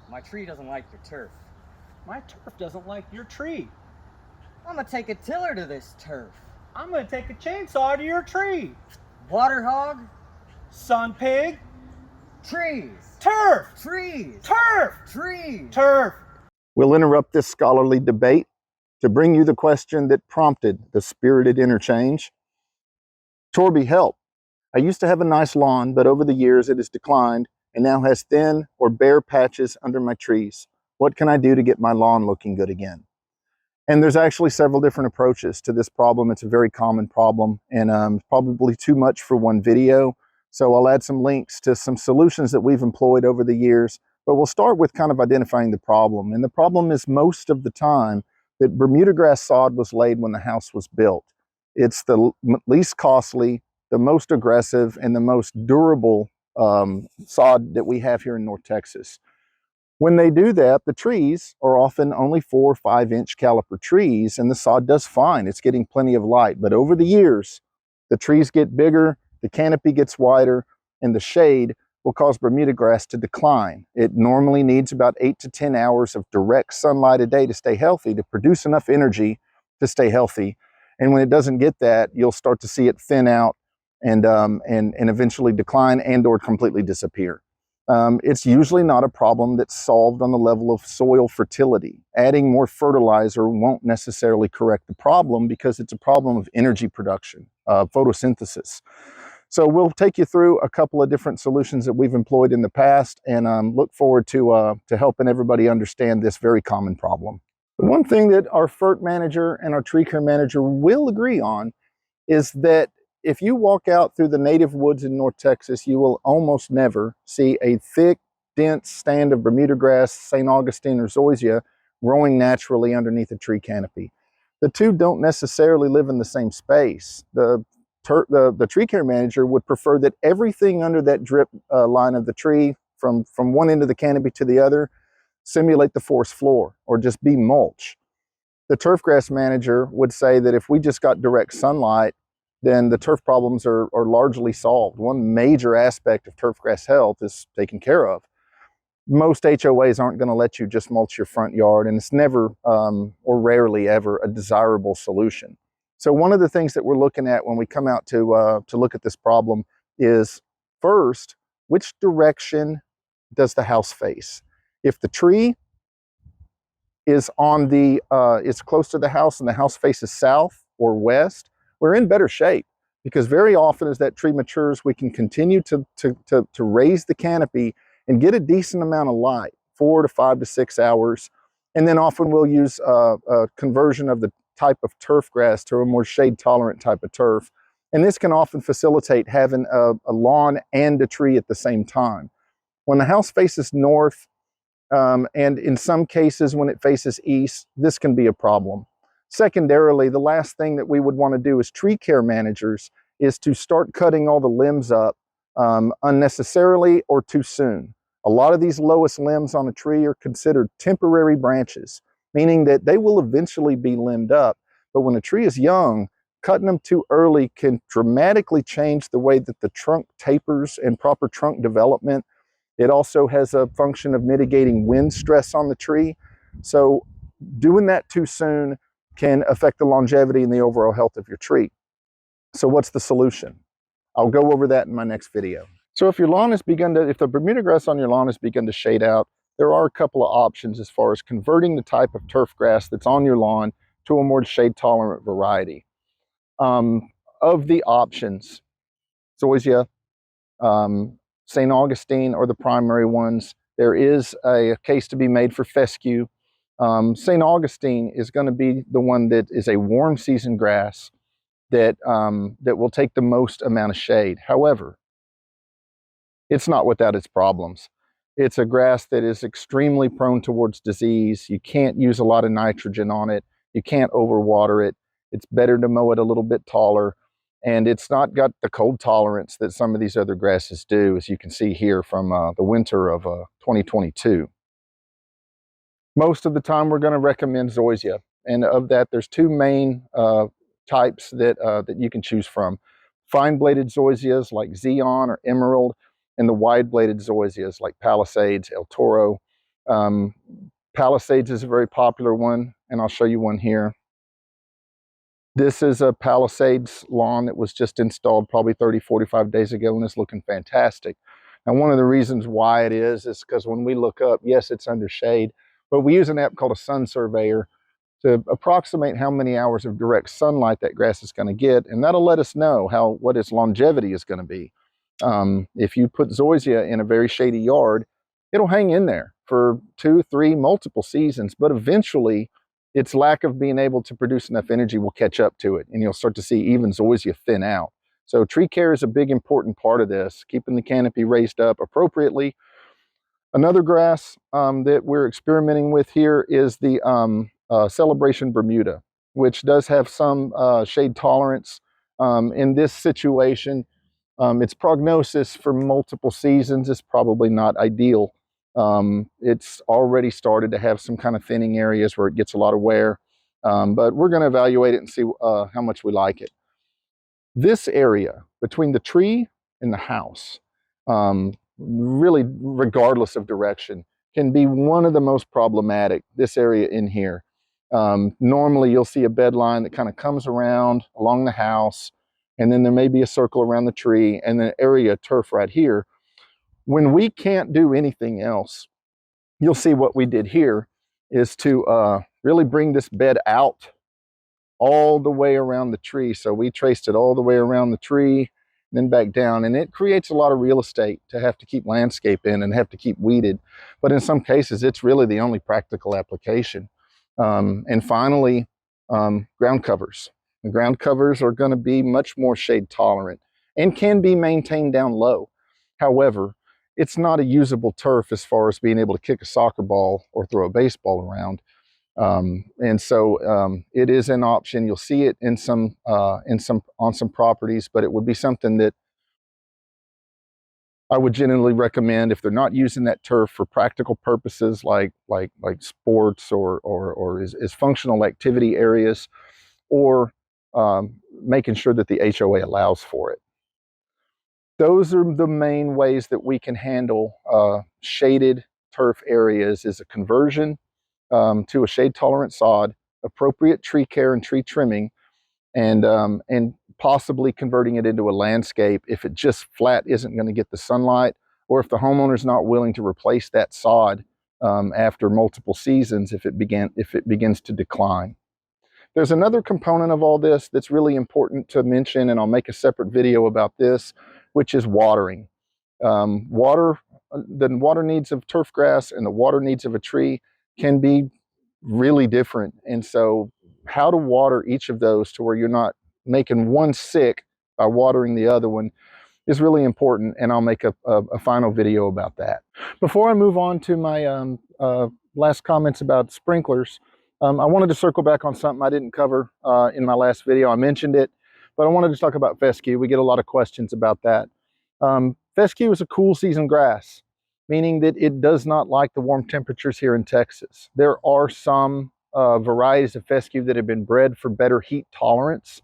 My tree doesn't like your turf. My turf doesn't like your tree. I'm gonna take a tiller to this turf. I'm gonna take a chainsaw to your tree. Water hog, Sun pig. trees, Turf. trees, Turf. trees. Turf. We'll interrupt this scholarly debate to bring you the question that prompted the spirited interchange. Chorbie, help. I used to have a nice lawn, but over the years it has declined and now has thin or bare patches under my trees. What can I do to get my lawn looking good again? And there's actually several different approaches to this problem. It's a very common problem and probably too much for one video. So I'll add some links to some solutions that we've employed over the years, but we'll start with kind of identifying the problem. And the problem is most of the time that Bermuda grass sod was laid when the house was built. It's the least costly, the most aggressive, and the most durable sod that we have here in North Texas. When they do that, the trees are often only 4 or 5 inch caliper trees, and the sod does fine. It's getting plenty of light. But over the years, the trees get bigger, the canopy gets wider, and the shade will cause Bermuda grass to decline. It normally needs about 8 to 10 hours of direct sunlight a day to stay healthy, to produce enough energy to stay healthy. And when it doesn't get that, you'll start to see it thin out and eventually decline and or completely disappear. It's usually not a problem that's solved on the level of soil fertility. Adding more fertilizer won't necessarily correct the problem because it's a problem of energy production, photosynthesis. So we'll take you through a couple of different solutions that we've employed in the past and look forward to helping everybody understand this very common problem. The one thing that our FERT manager and our tree care manager will agree on is that if you walk out through the native woods in North Texas, you will almost never see a thick, dense stand of Bermuda grass, St. Augustine, or zoysia growing naturally underneath a tree canopy. The two don't necessarily live in the same space. The tree care manager would prefer that everything under that drip line of the tree, from one end of the canopy to the other, simulate the forest floor or just be mulch. The turf grass manager would say that if we just got direct sunlight, then the turf problems are largely solved. One major aspect of turf grass health is taken care of. Most HOAs aren't going to let you just mulch your front yard, and it's never or rarely ever a desirable solution. So one of the things that we're looking at when we come out to look at this problem is, first, which direction does the house face? If the tree is on the it's close to the house and the house faces south or west, we're in better shape, because very often as that tree matures, we can continue to raise the canopy and get a decent amount of light, 4 to 5 to 6 hours. And then often we'll use a conversion of the type of turf grass to a more shade tolerant type of turf. And this can often facilitate having a lawn and a tree at the same time. When the house faces north, and in some cases when it faces east, this can be a problem. Secondarily, the last thing that we would want to do as tree care managers is to start cutting all the limbs up unnecessarily or too soon. A lot of these lowest limbs on a tree are considered temporary branches, meaning that they will eventually be limbed up. But when a tree is young, cutting them too early can dramatically change the way that the trunk tapers and proper trunk development. It also has a function of mitigating wind stress on the tree. So doing that too soon can affect the longevity and the overall health of your tree. So what's the solution? I'll go over that in my next video. So if your lawn has begun to, if the Bermuda grass on your lawn has begun to shade out, there are a couple of options as far as converting the type of turf grass that's on your lawn to a more shade tolerant variety. Of the options, zoysia, St. Augustine are the primary ones. There is a case to be made for fescue. St. Augustine is going to be the one that is a warm season grass that will take the most amount of shade. However, it's not without its problems. It's a grass that is extremely prone towards disease. You can't use a lot of nitrogen on it. You can't overwater it. It's better to mow it a little bit taller. And it's not got the cold tolerance that some of these other grasses do, as you can see here from the winter of 2022. Most of the time we're going to recommend zoysia. And of that, there's two main types that you can choose from. Fine-bladed zoysias like Xeon or Emerald, and the wide-bladed zoysias like Palisades, El Toro. Palisades is a very popular one, and I'll show you one here. This is a Palisades lawn that was just installed probably 30, 45 days ago, and it's looking fantastic. And one of the reasons why it is because when we look up, yes, it's under shade, but we use an app called a sun surveyor to approximate how many hours of direct sunlight that grass is going to get, and that'll let us know what its longevity is going to be. If you put zoysia in a very shady yard, it'll hang in there for 2, 3, multiple seasons, but eventually its lack of being able to produce enough energy will catch up to it, and you'll start to see even zoysia thin out. So tree care is a big important part of this, keeping the canopy raised up appropriately. Another grass that we're experimenting with here is the Celebration Bermuda, which does have some shade tolerance. In this situation, its prognosis for multiple seasons is probably not ideal. It's already started to have some kind of thinning areas where it gets a lot of wear, but we're going to evaluate it and see how much we like it. This area between the tree and the house, really regardless of direction, can be one of the most problematic, this area in here. Normally you'll see a bed line that kind of comes around along the house, and then there may be a circle around the tree and an area of turf right here. When we can't do anything else, you'll see what we did here is to really bring this bed out all the way around the tree. So we traced it all the way around the tree, then back down, and it creates a lot of real estate to have to keep landscape in and have to keep weeded. But in some cases, it's really the only practical application. And finally, ground covers. The ground covers are going to be much more shade tolerant and can be maintained down low. However, it's not a usable turf as far as being able to kick a soccer ball or throw a baseball around. And so it is an option. You'll see it on some properties, but it would be something that I would generally recommend if they're not using that turf for practical purposes like sports or as functional activity areas, or making sure that the HOA allows for it. Those are the main ways that we can handle shaded turf areas: is a conversion to a shade-tolerant sod, appropriate tree care and tree trimming, and possibly converting it into a landscape if it just flat isn't going to get the sunlight, or if the homeowner's not willing to replace that sod after multiple seasons if it begins to decline. There's another component of all this that's really important to mention, and I'll make a separate video about this, which is watering. The water needs of turf grass and the water needs of a tree can be really different. And so how to water each of those to where you're not making one sick by watering the other one is really important, and I'll make a final video about that. Before I move on to my last comments about sprinklers, I wanted to circle back on something I didn't cover in my last video. I mentioned it, but I wanted to talk about fescue. We get a lot of questions about that. Fescue is a cool season grass, meaning that it does not like the warm temperatures here in Texas. There are some varieties of fescue that have been bred for better heat tolerance,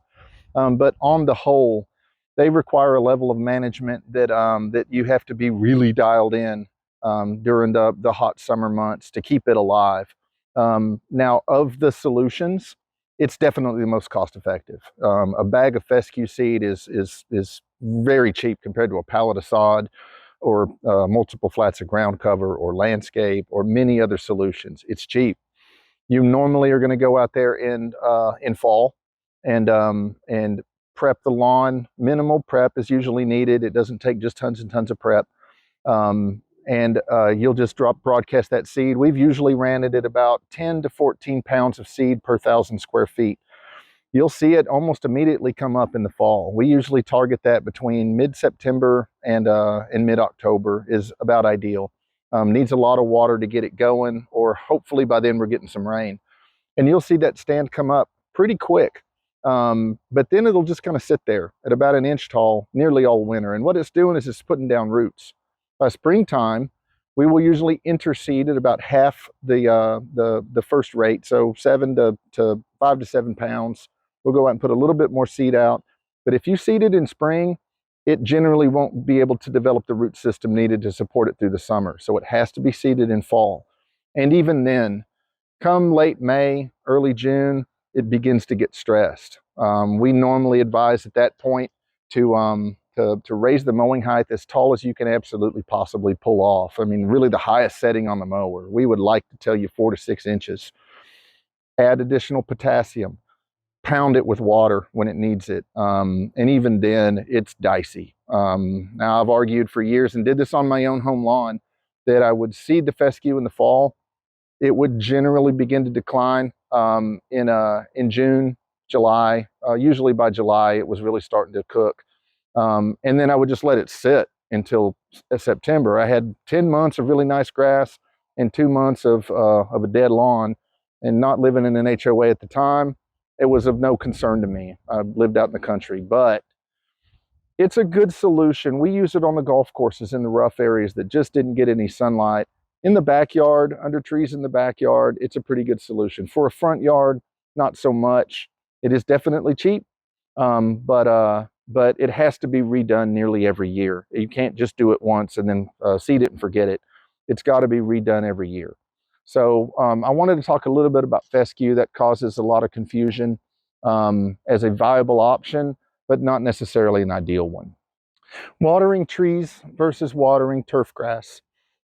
but on the whole, they require a level of management that you have to be really dialed in during the hot summer months to keep it alive. Now, of the solutions, it's definitely the most cost effective. A bag of fescue seed is very cheap compared to a pallet of sod or multiple flats of ground cover or landscape or many other solutions. It's cheap. You normally are going to go out there in fall and prep the lawn. Minimal prep is usually needed. It doesn't take just tons and tons of prep. And you'll just broadcast that seed. We've usually ran it at about 10 to 14 pounds of seed per 1,000 square feet. You'll see it almost immediately come up in the fall. We usually target that between mid-September and mid-October is about ideal. Needs a lot of water to get it going, or hopefully by then we're getting some rain. And you'll see that stand come up pretty quick. But then it'll just kind of sit there at about an inch tall nearly all winter. And what it's doing is it's putting down roots. By springtime, we will usually interseed at about half the first rate, so 5 to 7 pounds. We'll go out and put a little bit more seed out. But if you seed it in spring, it generally won't be able to develop the root system needed to support it through the summer. So it has to be seeded in fall. And even then, come late May, early June, it begins to get stressed. We normally advise at that point to raise the mowing height as tall as you can absolutely possibly pull off. I mean, really the highest setting on the mower. We would like to tell you 4 to 6 inches. Add additional potassium. Pound it with water when it needs it. And even then, it's dicey. Now, I've argued for years and did this on my own home lawn that I would seed the fescue in the fall. It would generally begin to decline in June, July. Usually by July, it was really starting to cook. And then I would just let it sit until September. I had 10 months of really nice grass and 2 months of a dead lawn. And not living in an HOA at the time, it was of no concern to me. I lived out in the country, but it's a good solution. We use it on the golf courses in the rough areas that just didn't get any sunlight. In the backyard, under trees in the backyard, it's a pretty good solution. For a front yard, not so much. It is definitely cheap, but it has to be redone nearly every year. You can't just do it once and then seed it and forget it. It's got to be redone every year. So I wanted to talk a little bit about fescue. That causes a lot of confusion as a viable option, but not necessarily an ideal one. Watering trees versus watering turf grass.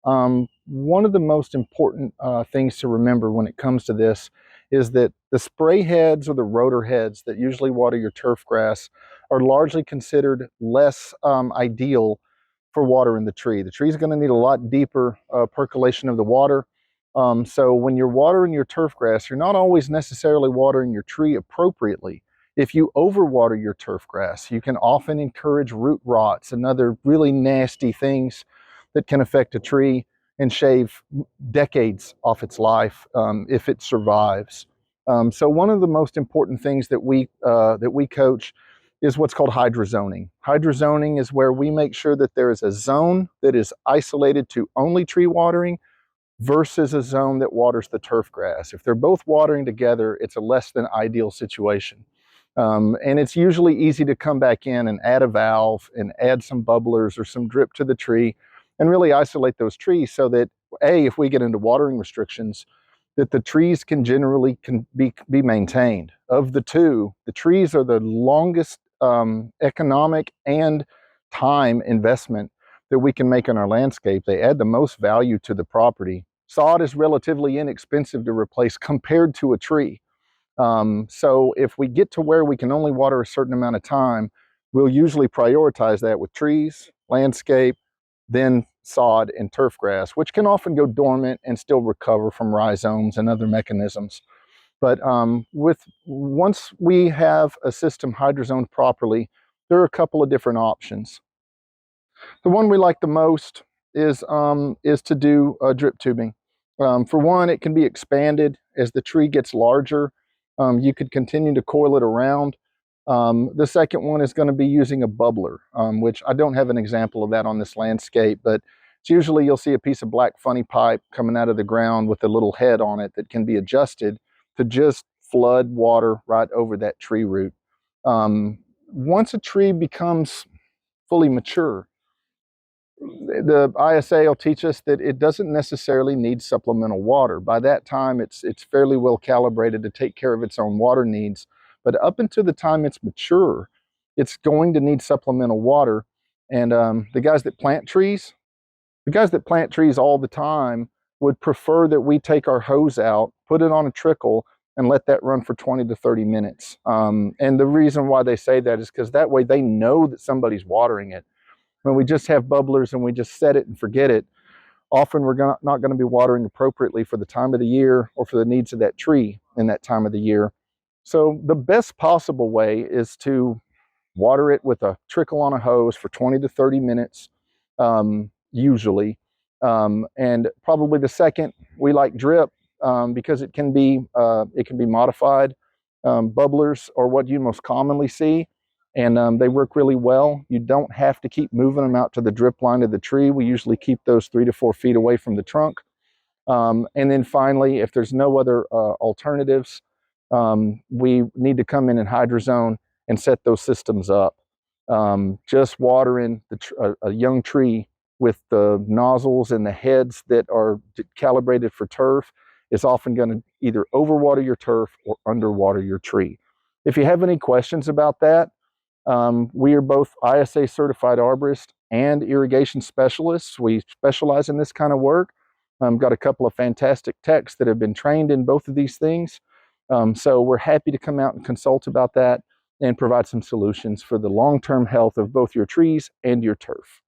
One of the most important things to remember when it comes to this is that the spray heads or the rotor heads that usually water your turf grass are largely considered less ideal for watering the tree. The tree is going to need a lot deeper percolation of the water. So when you're watering your turf grass, you're not always necessarily watering your tree appropriately. If you overwater your turf grass, you can often encourage root rots and other really nasty things that can affect a tree and shave decades off its life if it survives. So one of the most important things that we coach is what's called hydrozoning. Hydrozoning is where we make sure that there is a zone that is isolated to only tree watering versus a zone that waters the turf grass. If they're both watering together, it's a less than ideal situation. And it's usually easy to come back in and add a valve and add some bubblers or some drip to the tree and really isolate those trees so that, A, if we get into watering restrictions, that the trees can generally be maintained. Of the two, the trees are the longest economic and time investment that we can make in our landscape. They add the most value to the property. Sod is relatively inexpensive to replace compared to a tree. So if we get to where we can only water a certain amount of time, we'll usually prioritize that with trees, landscape, then sod and turf grass, which can often go dormant and still recover from rhizomes and other mechanisms. But once we have a system hydrozoned properly, there are a couple of different options. The one we like the most is to do drip tubing. For one, it can be expanded as the tree gets larger. You could continue to coil it around. The second one is going to be using a bubbler, which I don't have an example of that on this landscape, but it's usually you'll see a piece of black funny pipe coming out of the ground with a little head on it that can be adjusted to just flood water right over that tree root. Once a tree becomes fully mature, the ISA will teach us that it doesn't necessarily need supplemental water. By that time, it's fairly well calibrated to take care of its own water needs. But up until the time it's mature, it's going to need supplemental water. And the guys that plant trees all the time would prefer that we take our hose out, put it on a trickle, and let that run for 20 to 30 minutes. And the reason why they say that is because that way they know that somebody's watering it. When we just have bubblers and we just set it and forget it, often we're not going to be watering appropriately for the time of the year or for the needs of that tree in that time of the year. So the best possible way is to water it with a trickle on a hose for 20 to 30 minutes, usually. And probably the second, we like drip because it can be modified. Bubblers are what you most commonly see, and they work really well. You don't have to keep moving them out to the drip line of the tree. We usually keep those 3 to 4 feet away from the trunk. And then finally, if there's no other alternatives, we need to come in and hydrozone and set those systems up. Just watering a young tree with the nozzles and the heads that are calibrated for turf is often going to either overwater your turf or underwater your tree. If you have any questions about that, we are both ISA certified arborists and irrigation specialists. We specialize in this kind of work. Got a couple of fantastic techs that have been trained in both of these things. So we're happy to come out and consult about that and provide some solutions for the long-term health of both your trees and your turf.